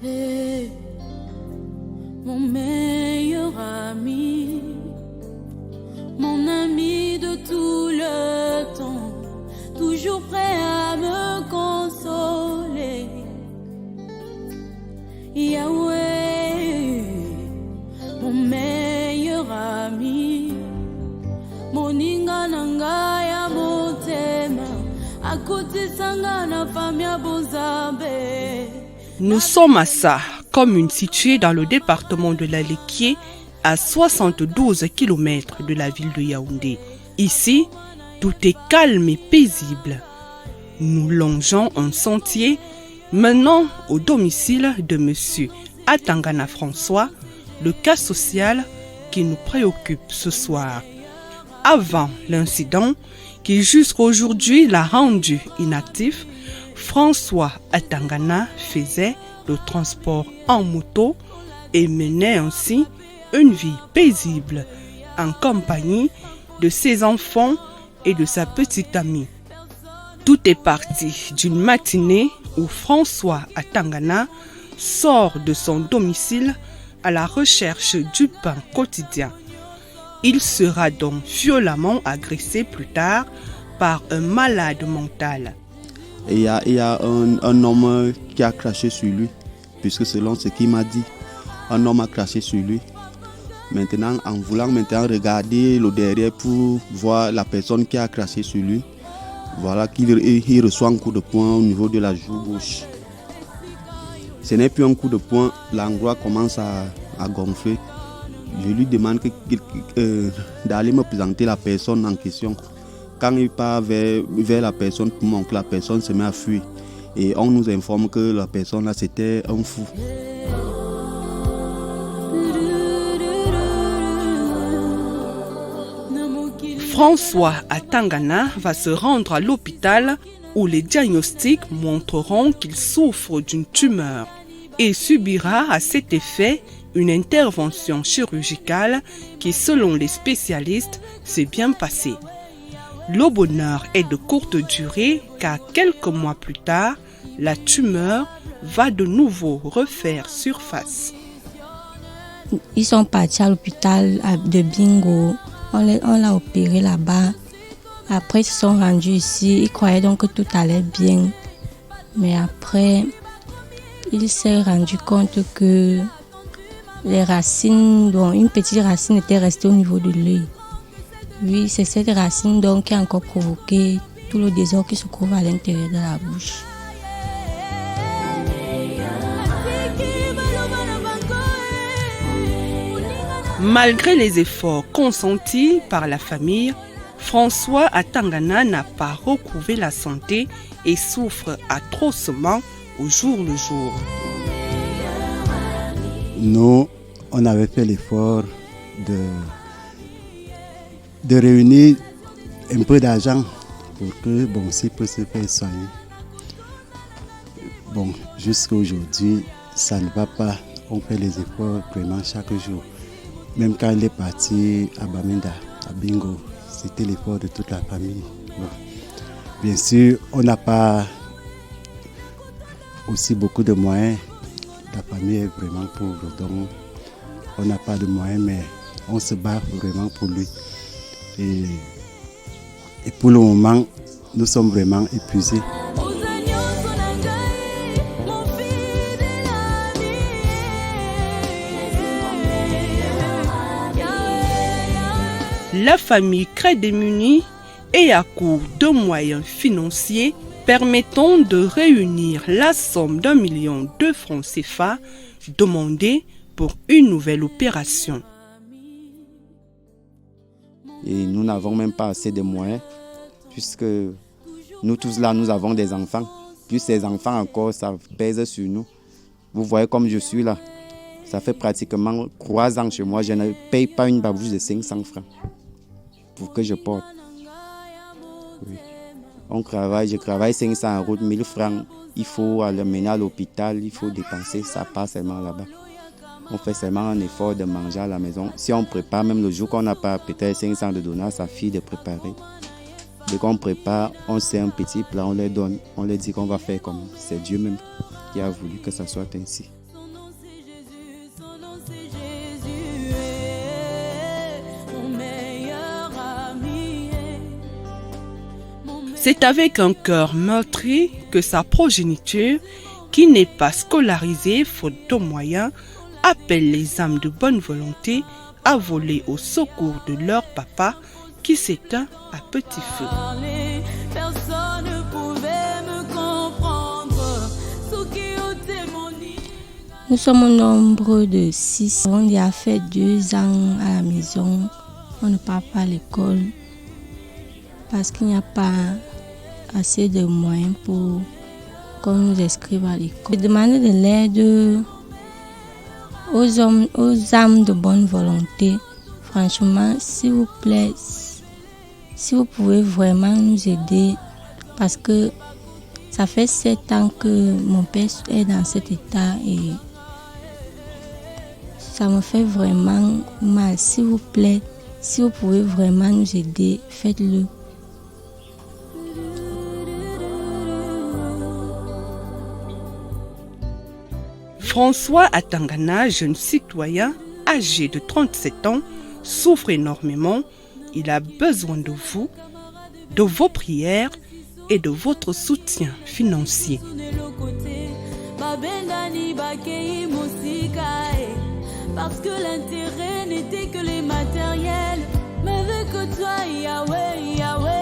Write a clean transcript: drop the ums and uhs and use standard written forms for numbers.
T'es mon meilleur ami, mon ami de tout le temps, toujours prêt à me consoler. Yahweh, mon meilleur ami, mon ingananga ya motema, akoti sangana famia bozambe. Nous sommes à Sa, commune située dans le département de la Léquié, à 72 km de la ville de Yaoundé. Ici, tout est calme et paisible. Nous longeons un sentier menant au domicile de M. Atangana François, le cas social qui nous préoccupe ce soir. Avant l'incident qui jusqu'à aujourd'hui l'a rendu inactif, François Atangana faisait le transport en moto et menait ainsi une vie paisible en compagnie de ses enfants et de sa petite amie. Tout est parti d'une matinée où François Atangana sort de son domicile à la recherche du pain quotidien. Il sera donc violemment agressé plus tard par un malade mental. Il y a un homme qui a craché sur lui, puisque selon ce qu'il m'a dit, un homme a craché sur lui. Maintenant, en voulant regarder le derrière pour voir la personne qui a craché sur lui, voilà qu'il reçoit un coup de poing au niveau de la joue gauche. Ce n'est plus un coup de poing, l'endroit commence à gonfler. Je lui demande d'aller me présenter la personne en question. Quand il part vers la personne pour montrer, la personne se met à fuir. Et on nous informe que la personne là c'était un fou. François Atangana va se rendre à l'hôpital où les diagnostics montreront qu'il souffre d'une tumeur et subira à cet effet une intervention chirurgicale qui, selon les spécialistes, s'est bien passée. Le bonheur est de courte durée car quelques mois plus tard, la tumeur va de nouveau refaire surface. Ils sont partis à l'hôpital de Bingo. On l'a opéré là-bas. Après, ils se sont rendus ici. Ils croyaient donc que tout allait bien. Mais après, il s'est rendu compte que les racines, donc une petite racine était restée au niveau de l'œil. Oui, c'est cette racine donc qui a encore provoqué tout le désordre qui se trouve à l'intérieur de la bouche. Malgré les efforts consentis par la famille, François Atangana n'a pas retrouvé la santé et souffre atrocement au jour le jour. Nous, on avait fait l'effort de réunir un peu d'argent pour que, s'il peut se faire soigner. Jusqu'à aujourd'hui, ça ne va pas. On fait les efforts vraiment chaque jour. Même quand il est parti à Bamenda, à Bingo, c'était l'effort de toute la famille. Bien sûr, on n'a pas aussi beaucoup de moyens. La famille est vraiment pauvre, donc on n'a pas de moyens, mais on se bat vraiment pour lui. Et pour le moment, nous sommes vraiment épuisés. La famille très démunie et à court de moyens financiers permettant de réunir la somme d'1 million de francs CFA demandée pour une nouvelle opération. Et nous n'avons même pas assez de moyens, puisque nous tous là, nous avons des enfants. Plus ces enfants encore, ça pèse sur nous. Vous voyez comme je suis là. Ça fait pratiquement 3 ans chez moi. Je ne paye pas une babouche de 500 francs pour que je porte. Oui. Je travaille 500 euros, 1000 francs. Il faut aller mener à l'hôpital, il faut dépenser. Ça passe seulement là-bas. On fait seulement un effort de manger à la maison. Si on prépare, même le jour qu'on n'a pas peut-être 500 de donner à sa fille de préparer. Dès qu'on prépare, on sait un petit plat, on les donne. On leur dit qu'on va faire comme c'est Dieu même qui a voulu que ça soit ainsi. C'est avec un cœur meurtri que sa progéniture, qui n'est pas scolarisée faute de moyens, appelle les âmes de bonne volonté à voler au secours de leur papa qui s'éteint à petit feu. Personne ne pouvait me comprendre. Nous sommes au nombre de 6. On y a fait 2 ans à la maison. On ne part pas à l'école parce qu'il n'y a pas assez de moyens pour qu'on nous inscrive à l'école. Je demande de l'aide aux âmes de bonne volonté. Franchement, s'il vous plaît, si vous pouvez vraiment nous aider, parce que ça fait 7 ans que mon père est dans cet état et ça me fait vraiment mal. S'il vous plaît, si vous pouvez vraiment nous aider, faites-le. François Atangana, jeune citoyen âgé de 37 ans, souffre énormément. Il a besoin de vous, de vos prières et de votre soutien financier. Parce que l'intérêt n'était que les matériels, mais avec toi, Yahweh, Yahweh.